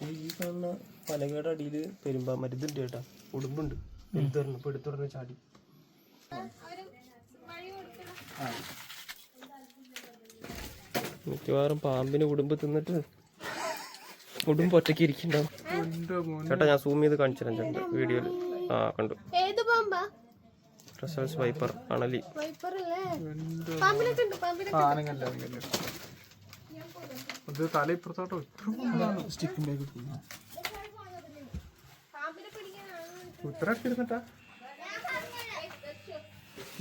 ഈ കാണുന്ന പലകയുടെ അടിയിൽ പെരുമ്പാ മരുന്നുണ്ട് ചേട്ടാ, ഉടുമ്പുണ്ട്. എടുത്തുടർന്ന് ഇപ്പൊ എടുത്തുടർന്ന് ചാടി. മിക്കവാറും പാമ്പിന് ഉടുമ്പ് തിന്നിട്ട് ഉടുമ്പ് ഒറ്റയ്ക്ക് ഇരിക്കണ്ടാവും. ചേട്ടാ ഞാൻ സൂം ചെയ്ത് കാണിച്ചു തരാം ചേട്ടാ വീഡിയോയിൽ. ആ കണ്ടു. റസൽസ് വൈപ്പർ അണലി.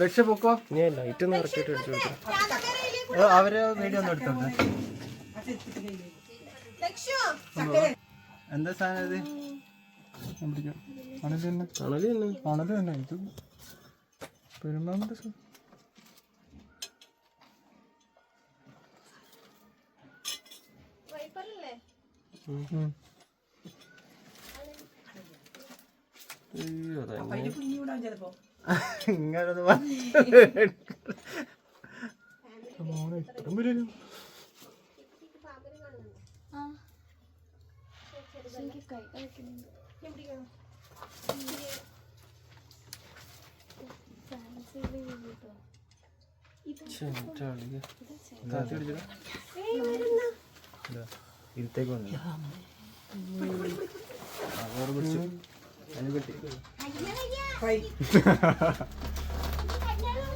ലക്ഷ്യപ്പോക്കോ ഞാൻ ലൈറ്റ് ഒന്ന് ഇറക്കിയിട്ട് അടിച്ചു കൊടുത്തു. അവര് വീഡിയോ ഒന്നും എടുത്തോണ്ട് എന്താ സാധനം ഇത്? അണലി തന്നെ ഇത് പെരുമാറിന്റെ ഇങ്ങനെ ഇരുത്തേക്ക് വന്നു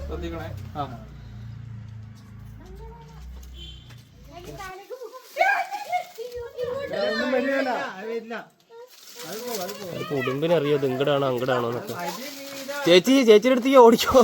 ശ്രദ്ധിക്കണേ. ഉടുമ്പിനറിയോ ഇത് ഇങ്ങടാണോ അങ്ങടാണോ എന്നൊക്കെ. ചേച്ചിയുടെ അടുത്തേക്ക് ഓടിക്കോ.